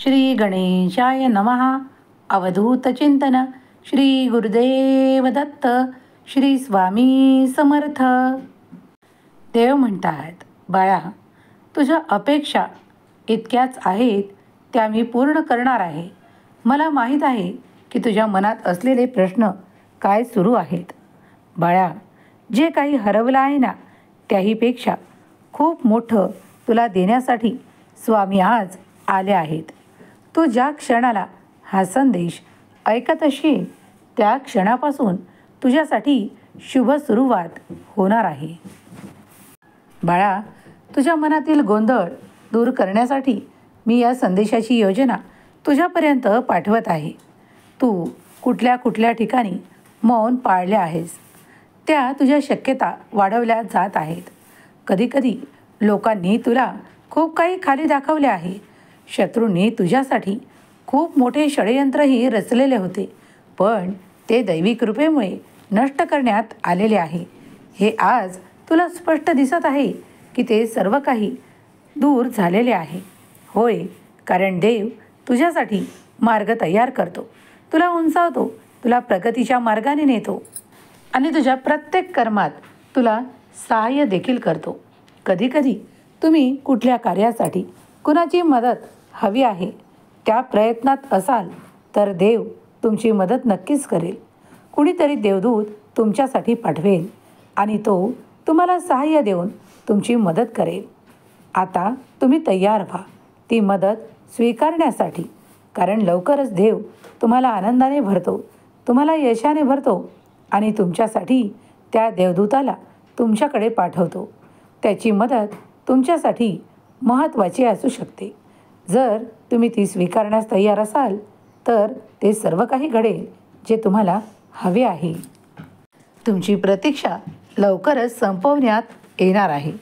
श्री गणेशाय नमः. अवधूत चिंतन. श्री गुरुदेव दत्त. श्री स्वामी समर्थ. देव म्हणतात, बाळा, तुझ्या अपेक्षा इतक्याच आहेत त्या मी पूर्ण करणार आहे. मला माहीत आहे की तुझ्या मनात असलेले प्रश्न काय सुरू आहेत. बाळा, जे काही हरवलं आहे ना, त्याहीपेक्षा खूप मोठं तुला देण्यासाठी स्वामी आज आले आहेत. तू ज्या क्षणाला हा संदेश ऐकत असशील त्या क्षणापासून तुझ्यासाठी शुभ सुरुवात होणार आहे. बाळा, तुझ्या मनातील गोंधळ दूर करण्यासाठी मी या संदेशाची योजना तुझ्यापर्यंत पाठवत आहे. तू कुठल्या कुठल्या ठिकाणी मौन पाळले आहेस, त्या तुझ्या शक्यता वाढवल्या जात आहेत. कधीकधी लोकांनी तुला खूप काही खाली दाखवले आहे. शत्रूंनी तुझ्यासाठी खूप मोठे षडयंत्रही रचलेले होते, पण ते दैवी कृपेमुळे नष्ट करण्यात आलेले आहे. हे आज तुला स्पष्ट दिसत आहे की ते सर्व काही दूर झालेले आहे. होय, कारण देव तुझ्यासाठी मार्ग तयार करतो, तुला उंचावतो, तुला प्रगतीच्या मार्गाने नेतो आणि तुझ्या प्रत्येक कर्मात तुला सहाय्य देखील करतो. कधीकधी तुम्ही कुठल्या कार्यासाठी कुणाची मदत हवी आहे, त्या प्रयत्नात असाल तर देव तुमची मदत नक्कीच करेल. कुणीतरी देवदूत तुमच्यासाठी पाठवेल आणि तो तुम्हाला सहाय्य देऊन तुमची मदत करेल. आता तुम्ही तयार व्हा ती मदत स्वीकारण्यासाठी, कारण लवकरच देव तुम्हाला आनंदाने भरतो, तुम्हाला यशाने भरतो आणि तुमच्यासाठी त्या देवदूताला तुमच्याकडे पाठवतो. त्याची मदत तुमच्यासाठी महत्त्वाची असू शकते. जर तुम्ही ती स्वीकारण्यास तयार असाल तर ते सर्व काही घडेल जे तुम्हाला हवे आहे. तुमची प्रतीक्षा लवकरच संपवण्यात येणार आहे.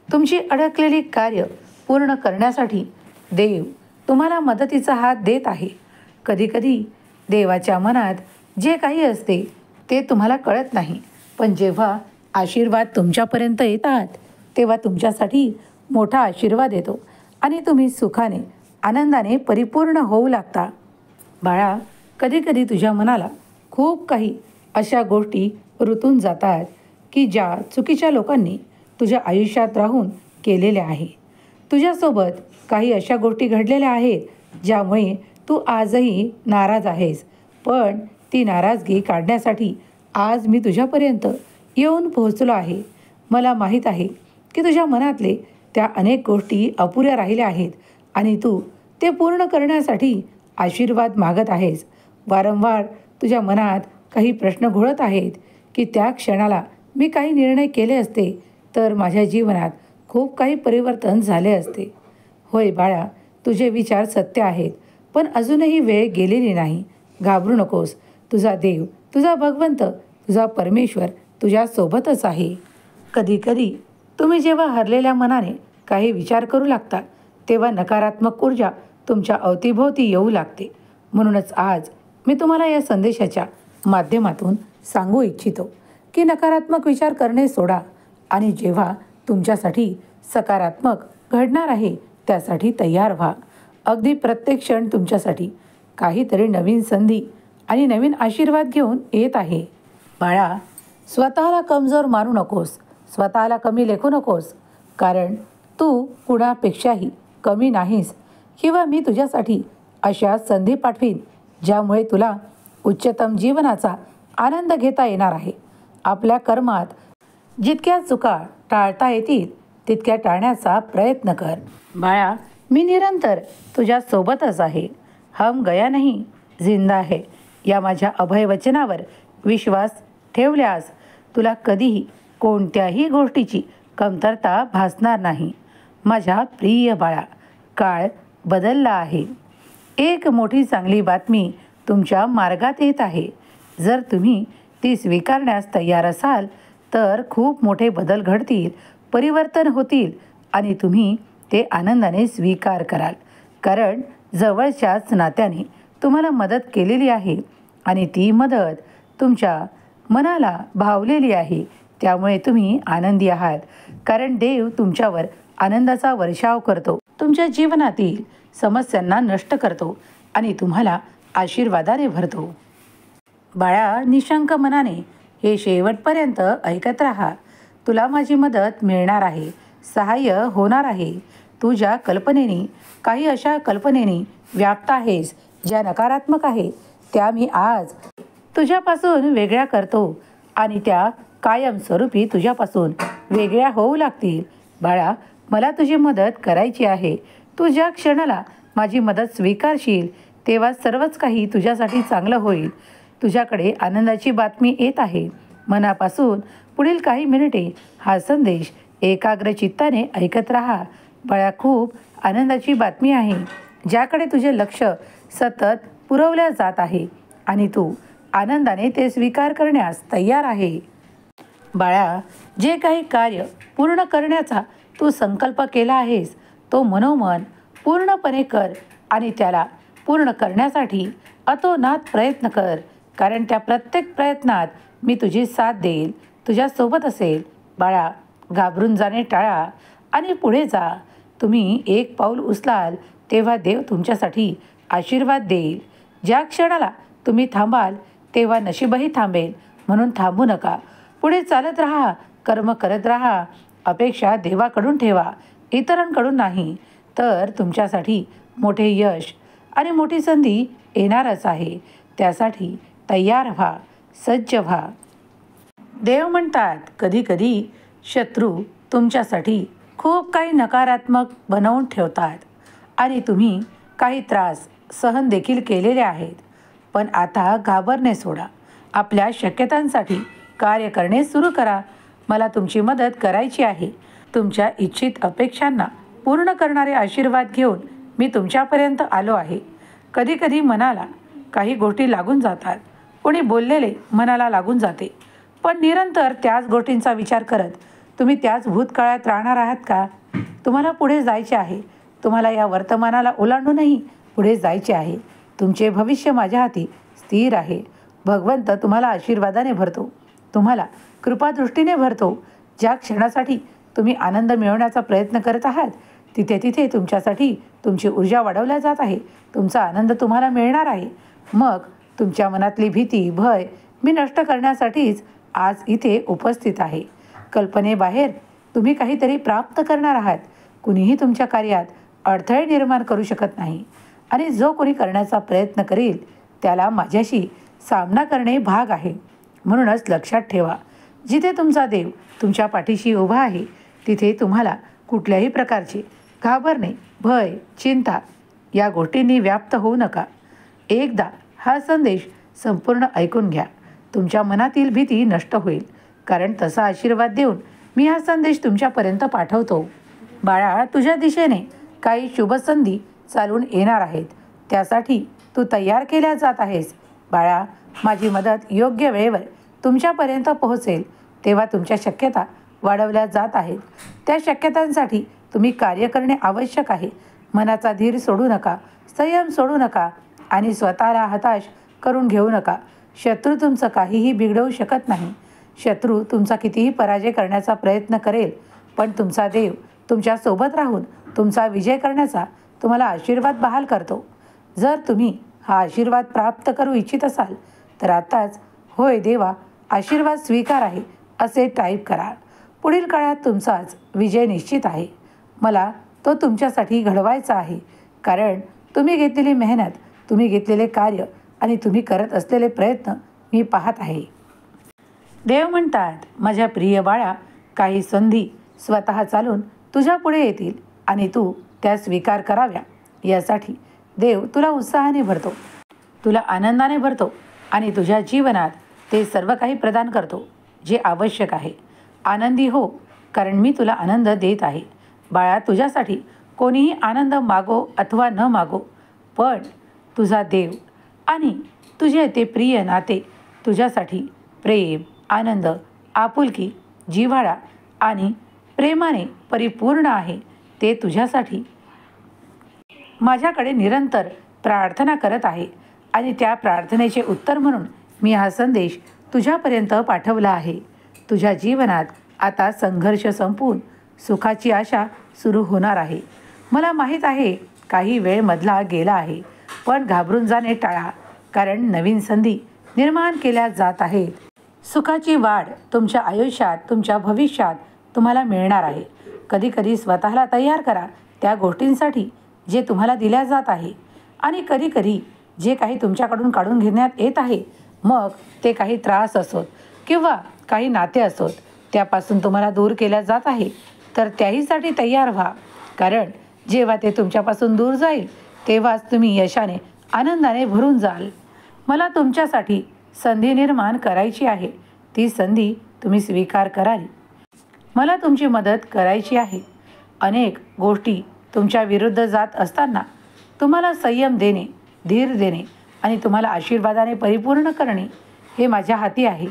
तुमची अडकलेली कार्य पूर्ण करण्यासाठी देव तुम्हाला मदतीचा हात देत आहे. कधीकधी देवाच्या मनात जे काही असते ते तुम्हाला कळत नाही, पण जेव्हा आशीर्वाद तुमच्यापर्यंत येतात तेव्हा तुमच्यासाठी मोठा आशीर्वाद येतो आणि तुम्ही सुखाने आनंदाने परिपूर्ण होऊ लागता. बाळा, कधीकधी तुझ्या मनाला खूप काही अशा गोष्टी रुतून जातात की ज्या चुकीच्या लोकांनी तुझ्या आयुष्यात राहून केलेल्या आहे. तुझ्यासोबत काही अशा गोष्टी घडलेल्या आहेत ज्यामुळे तू आजही नाराज आहेस, पण ती नाराजगी काढण्यासाठी आज मी तुझ्यापर्यंत येऊन पोहोचलो आहे. मला माहीत आहे की तुझ्या मनातले त्या अनेक गोष्टी अपुऱ्या राहिल्या आहेत आणि तू ते पूर्ण करण्यासाठी आशीर्वाद मागत आहेस. वारंवार तुझ्या मनात काही प्रश्न घोळत आहेत की त्या क्षणाला मी काही निर्णय केले असते तर माझ्या जीवनात खूप काही परिवर्तन झाले असते. होय बाळा, तुझे विचार सत्य आहेत, पण अजूनही वेळ गेलेली नाही. घाबरू नकोस. तुझा देव, तुझा भगवंत, तुझा परमेश्वर तुझ्यासोबतच आहे. कधीकधी तुम्ही जेव्हा हरलेल्या मनाने काही विचार करू लागता तेव्हा नकारात्मक ऊर्जा तुमच्या अवतीभोवती येऊ लागते. म्हणूनच आज मी तुम्हाला या संदेशाच्या माध्यमातून सांगू इच्छितो की नकारात्मक विचार करणे सोडा आणि जेव्हा तुमच्यासाठी सकारात्मक घडणार आहे त्यासाठी तयार व्हा. अगदी प्रत्येक क्षण तुमच्यासाठी काहीतरी नवीन संधी आणि नवीन आशीर्वाद घेऊन येत आहे. बाळा, स्वतःला कमजोर मानू नकोस, स्वतःला कमी लेखू नकोस, कारण तू कुणापेक्षाही कमी नाहीस किंवा मी तुझ्यासाठी अशा संधी पाठवीन ज्यामुळे तुला उच्चतम जीवनाचा आनंद घेता येणार आहे. आपल्या कर्मात जितक्या चुका टाळता येतील तितक्या टाळण्याचा प्रयत्न कर. बाळा, मी निरंतर तुझ्यासोबतच आहे. हम गया नहीं, जिंदा है या माझ्या अभय वचनावर विश्वास ठेवल्यास तुला कधीही कोणत्याही गोष्टीची कमतरता भासणार नाही. माझ्या प्रिय बाळा, काळ बदलला आहे. एक मोठी चांगली बातमी तुमच्या मार्गात येत आहे. जर तुम्ही ती स्वीकारण्यास तयार असाल तर खूप मोठे बदल घडतील, परिवर्तन होतील आणि तुम्ही ते आनंदाने स्वीकार कराल. कारण जवळच्याच नात्याने तुम्हाला मदत केलेली आहे आणि ती मदत तुमच्या मनाला भावलेली आहे. त्यामुळे तुम्ही आनंदी आहात, कारण देव तुमच्यावर आनंदाचा वर्षाव करतो. तुमच्या जीवनातील समस्यांना नष्ट करतो आणि तुम्हाला आशीर्वादाने भरतो. बाळा, निशंक मनाने हे शेवटपर्यंत ऐकत राहा. तुला माझी मदत मिळणार आहे, सहाय्य होणार आहे. तू ज्या कल्पनेने, काही अशा कल्पनेने व्याप्त आहेस ज्या नकारात्मक आहे, त्या मी आज तुझ्यापासून वेगळ्या करतो आणि त्या कायमस्वरूपी तुझ्यापासून वेगळ्या होऊ लागतील. बाळा, मला तुझी मदत करायची आहे. तू ज्या क्षणाला माझी मदत स्वीकारशील तेव्हा सर्वच काही तुझ्यासाठी चांगलं होईल. तुझ्याकडे आनंदाची बातमी येत आहे. मनापासून पुढील काही मिनिटे हा संदेश एकाग्र चित्ताने ऐकत राहा. बाळा, खूप आनंदाची बातमी आहे ज्याकडे तुझे लक्ष सतत पुरवल्या जात आहे आणि तू आनंदाने ते स्वीकार करण्यास तयार आहे. बाळा, जे काही कार्य पूर्ण करण्याचा तू संकल्प केला आहेस तो मनोमन पूर्णपणे कर आणि त्याला पूर्ण करण्यासाठी अतोनात प्रयत्न कर. कारण त्या प्रत्येक प्रयत्नात मी तुझी साथ देईल, तुझ्यासोबत असेल. बाळा, घाबरून जाणे टाळा आणि पुढे जा. तुम्ही एक पाऊल उचलाल तेव्हा देव तुमच्यासाठी आशीर्वाद देईल. ज्या क्षणाला तुम्ही थांबाल तेव्हा नशीबही थांबेल. म्हणून थांबू नका, पुढे चालत राहा, कर्म करत राहा. अपेक्षा देवाकडून ठेवा, इतरांकडून नाही. तर तुमच्यासाठी मोठे यश आणि मोठी संधी येणारच आहे. त्यासाठी तयार व्हा, सज्ज व्हा. देव म्हणतात, कधीकधी शत्रू तुमच्यासाठी खूप काही नकारात्मक बनवून ठेवतात आणि तुम्ही काही त्रास सहन देखील केलेले आहेत. पण आता घाबरणे सोडा. आपल्या शक्यतांसाठी कार्य करणे सुरू करा. मला तुमची मदत करायची आहे. तुमच्या इच्छित अपेक्षांना पूर्ण करणारे आशीर्वाद घेऊन मी तुमच्यापर्यंत आलो आहे. कधीकधी मनाला काही गोष्टी लागून जातात. कोणी बोललेले मनाला लागून जाते. पण निरंतर त्याच गोष्टींचा विचार करत तुम्ही त्याच भूतकाळात राहणार आहात का? तुम्हाला पुढे जायचे आहे. तुम्हाला या वर्तमानाला ओलांडूनही पुढे जायचे आहे. तुमचे भविष्य माझ्या हाती स्थिर आहे. भगवंत तुम्हाला आशीर्वादाने भरतो, तुम्हाला कृपादृष्टीने भरतो. ज्या क्षणासाठी तुम्ही आनंद मिळवण्याचा प्रयत्न करत आहात तिथे तिथे तुमच्यासाठी तुमची ऊर्जा वाढवल्या जात आहे. तुमचा आनंद तुम्हाला मिळणार आहे. मग तुमच्या मनातली भीती, भय मी नष्ट करण्यासाठीच आज इथे उपस्थित आहे. कल्पनेबाहेर तुम्ही काहीतरी प्राप्त करणार आहात. कुणीही तुमच्या कार्यात अडथळे निर्माण करू शकत नाही आणि जो कोणी करण्याचा प्रयत्न करेल त्याला माझ्याशी सामना करणे भाग आहे. म्हणूनच लक्षात ठेवा, जिथे तुमचा देव तुमच्या पाठीशी उभा आहे तिथे तुम्हाला कुठल्याही प्रकारचे घाबरणे, भय, चिंता या गोष्टींनी व्याप्त होऊ नका. एकदा हा संदेश संपूर्ण ऐकून घ्या. तुमच्या मनातील भीती नष्ट होईल. कारण तसा आशीर्वाद देऊन मी हा संदेश तुमच्यापर्यंत पाठवतो. बाळा, तुझ्या दिशेने काही शुभसंधी चालून येणार आहेत. त्यासाठी तू तयार केल्या जात आहेस. बाळा, माझी मदत योग्य वेळेवर तुमच्यापर्यंत पोहोचेल तेव्हा तुमच्या शक्यता वाढवल्या जात आहेत. त्या शक्यतांसाठी तुम्ही कार्य करणे आवश्यक आहे. मनाचा धीर सोडू नका, संयम सोडू नका आणि स्वतःला हताश करून घेऊ नका. शत्रू तुमचं काहीही बिघडवू शकत नाही. शत्रू तुमचा कितीही पराजय करण्याचा प्रयत्न करेल, पण तुमचा देव तुमच्यासोबत राहून तुमचा विजय करण्याचा तुम्हाला आशीर्वाद बहाल करतो. जर तुम्ही हा आशीर्वाद प्राप्त करू इच्छित असाल तर आताच होय देवा, आशीर्वाद स्वीकार आहे असे टाईप करा. पुढील काळात तुमचाच विजय निश्चित आहे. मला तो तुमच्यासाठी घडवायचा आहे. कारण तुम्ही घेतलेली मेहनत, तुम्ही घेतलेले कार्य आणि तुम्ही करत असलेले प्रयत्न मी पाहत आहे. देव म्हणतात, माझ्या प्रिय बाळा, काही संधी स्वतः चालून तुझ्या पुढे येतील आणि तू त्या स्वीकार कराव्या यासाठी देव तुला उत्साहाने भरतो, तुला आनंदाने भरतो आणि तुझ्या जीवनात ते सर्व काही प्रदान करतो जे आवश्यक आहे. आनंदी हो, कारण मी तुला आनंद देत आहे. बाळा, तुझ्यासाठी कोणीही आनंद मागो अथवा न मागो, पण तुझा देव आणि तुझे ते प्रिय नाते तुझ्यासाठी प्रेम, आनंद, आपुलकी, जिव्हाळा आणि प्रेमाने परिपूर्ण आहे. ते तुझ्यासाठी माझ्याकडे निरंतर प्रार्थना करत आहे आणि त्या प्रार्थनेचे उत्तर म्हणून मी हा संदेश तुझ्यापर्यंत पाठवला आहे. तुझ्या जीवनात आता संघर्ष संपून सुखाची आशा सुरू होणार आहे. मला माहीत आहे, काही वेळ मधला गेला आहे, पण घाबरून जाणे टाळा, कारण नवीन संधी निर्माण केल्या जात आहेत. सुखाची वाढ तुमच्या आयुष्यात, तुमच्या भविष्यात तुम्हाला मिळणार आहे. कधीकधी स्वतःला तयार करा त्या गोष्टींसाठी जे तुम्हाला दिल्या जात आहे. आणि कधीकधी जे काही तुमच्याकडून काढून घेण्यात येत आहे, मग ते काही त्रास असोत किंवा काही नाते असोत, त्यापासून तुम्हाला दूर केल्या जात आहे, तर त्याहीसाठी तयार व्हा. कारण जेव्हा ते तुमच्यापासून दूर जाईल तेव्हाच तुम्ही यशाने, आनंदाने भरून जाल. मला तुमच्यासाठी संधी निर्माण करायची आहे. ती संधी तुम्ही स्वीकार कराल. मला तुमची मदत करायची आहे. अनेक गोष्टी तुमच्या विरुद्ध जात असताना तुम्हाला संयम देणे, धीर देणे आणि तुम्हाला आशीर्वादाने परिपूर्ण करणे हे माझ्या हाती आहे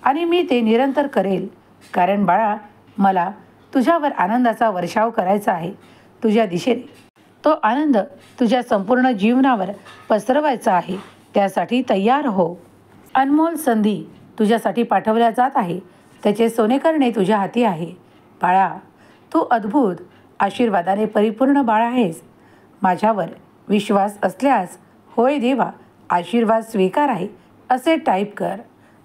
आणि मी ते निरंतर करेल. कारण बाळा, मला तुझ्यावर आनंदाचा वर्षाव करायचा आहे. तुझ्या दिशेने तो आनंद तुझ्या संपूर्ण जीवनावर पसरवायचा आहे. त्यासाठी तयार हो. अनमोल संधी तुझ्यासाठी पाठवल्या जात आहे. त्याचे सोने करणे तुझ्या हाती आहे. बाळा, तू अद्भुत आशीर्वादाने परिपूर्ण बाळ आहेस. माझ्यावर विश्वास असल्यास होय देवा, आशीर्वाद स्वीकार आहे असे टाईप कर.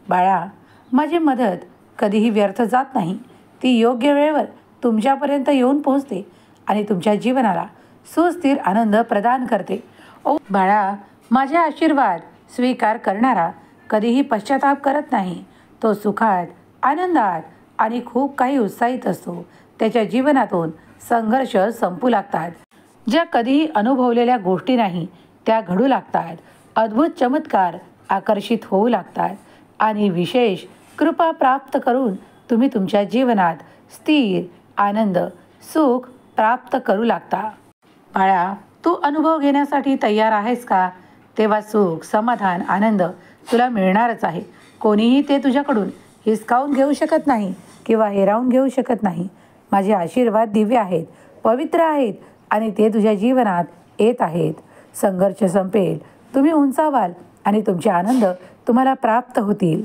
बाळा, माझी मदत कधीही व्यर्थ जात नाही. ती योग्य वेळेवर तुमच्यापर्यंत येऊन पोहोचते आणि तुमच्या जीवनाला सुस्थिर आनंद प्रदान करते. ओ बाळा, माझे आशीर्वाद स्वीकार करणारा कधीही पश्चाताप करत नाही. तो सुखात, आनंदात आणि खूप काही उत्साहित असतो. त्याच्या जीवनातून संघर्ष संपू लागतात. ज्या कधीही अनुभवलेल्या गोष्टी नाही त्या घडू लागतात. अद्भुत चमत्कार आकर्षित होऊ लागतात आणि विशेष कृपा प्राप्त करून तुम्ही तुमच्या जीवनात स्थिर, आनंद, सुख प्राप्त करू लागता. बाळा, तू अनुभव घेण्यासाठी तयार आहेस का? तेव्हा सुख, समाधान, आनंद तुला मिळणारच आहे. कोणीही ते तुझ्याकडून हिसकावून घेऊ शकत नाही किंवा हिरावून घेऊ शकत नाही. माझे आशीर्वाद दिव्य आहेत, पवित्र आहेत आणि ते तुझ्या जीवनात येत आहेत. संघर्ष संपेल, तुम्ही उंचावाल आणि तुमचे आनंद तुम्हाला प्राप्त होतील.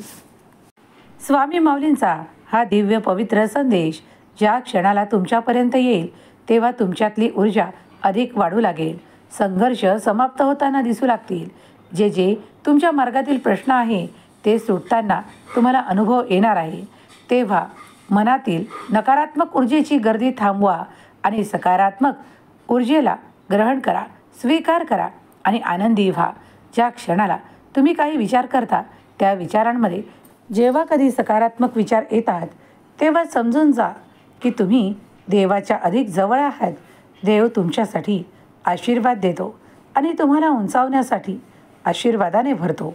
स्वामी माऊलींचा हा दिव्य पवित्र संदेश ज्या क्षणाला तुमच्यापर्यंत येईल तेव्हा तुमच्यातली ऊर्जा अधिक वाढू लागेल. संघर्ष समाप्त होताना दिसू लागतील. जे जे तुमच्या मार्गातील प्रश्न आहे ते सुटताना तुम्हाला अनुभव येणार आहे. तेव्हा मनातील नकारात्मक ऊर्जेची गर्दी थांबवा आणि सकारात्मक ऊर्जेला ग्रहण करा, स्वीकार करा आणि आनंदी व्हा. ज्या क्षणाला तुम्ही काही विचार करता त्या विचारांमध्ये जेव्हा कधी सकारात्मक विचार येतात तेव्हा समजून जा की तुम्ही देवाच्या अधिक जवळ आहात. देव तुमच्यासाठी आशीर्वाद देतो आणि तुम्हाला उंचावण्यासाठी आशीर्वादाने भरतो.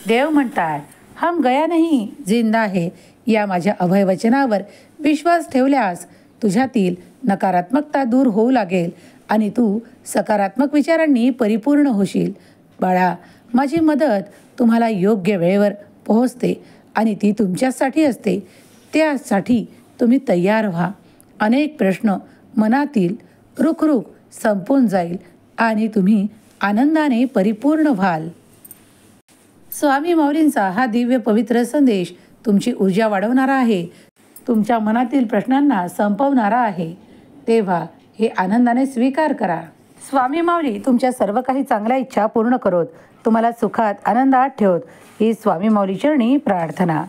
देव म्हणतात, हम गया नहीं जिंदा है. या माझ्या अभय वचनावर विश्वास ठेवल्यास तुझ्यातील नकारात्मकता दूर होऊ लागेल आणि तू सकारात्मक विचारांनी परिपूर्ण होशील. बाळा, माझी मदत तुम्हाला योग्य वेळेवर पोहोचते आणि ती तुमच्यासाठी असते. त्यासाठी तुम्ही तयार व्हा. अनेक प्रश्न मनातील रुखरुख संपून जाईल आणि तुम्ही आनंदाने परिपूर्ण व्हाल. स्वामी माऊलींचा हा दिव्य पवित्र संदेश तुमची ऊर्जा वाढवणारा आहे, तुमच्या मनातील प्रश्नांना संपवणारा आहे. तेव्हा हे आनंदाने स्वीकार करा. स्वामी माऊली तुमच्या सर्व काही चांगल्या इच्छा पूर्ण करोत, तुम्हाला सुखात, आनंदात ठेवत, ही स्वामी माऊली चरणी प्रार्थना.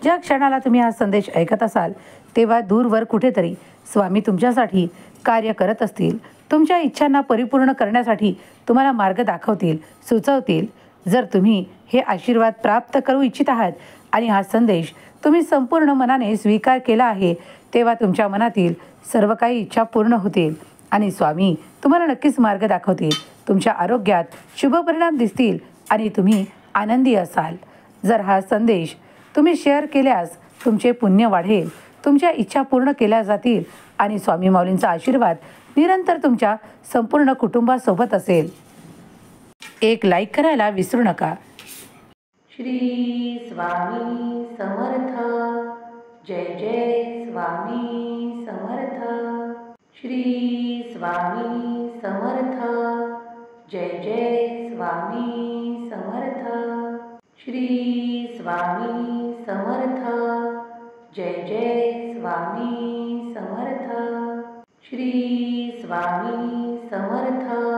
ज्या क्षणाला तुम्ही हा संदेश ऐकत असाल तेव्हा दूरवर कुठेतरी स्वामी तुमच्यासाठी कार्य करत असतील. तुमच्या इच्छांना परिपूर्ण करण्यासाठी तुम्हाला मार्ग दाखवतील, सुचवतील. जर तुम्ही हे आशीर्वाद प्राप्त करू इच्छित आहात आणि हा संदेश तुम्ही संपूर्ण मनाने स्वीकार केला आहे तेव्हा तुमच्या मनातील सर्व काही इच्छा पूर्ण होतील आणि स्वामी तुम्हाला नक्कीच मार्ग दाखवतील. तुमच्या आरोग्यात शुभ परिणाम दिसतील आणि तुम्ही आनंदी असाल. जर हा संदेश तुम्ही शेअर केल्यास तुमचे पुण्य वाढेल, तुमच्या इच्छा पूर्ण केल्या जातील आणि स्वामी माऊलींचा आशीर्वाद निरंतर तुमच्या संपूर्ण कुटुंबासोबत असेल. एक लाईक करायला विसरू नका. श्री स्वामी समर्थ. जय जय स्वामी समर्थ. श्री स्वामी समर्थ. जय जय स्वामी समर्थ. श्री स्वामी समर्थ. जय जय स्वामी समर्थ. श्री स्वामी समर्थ.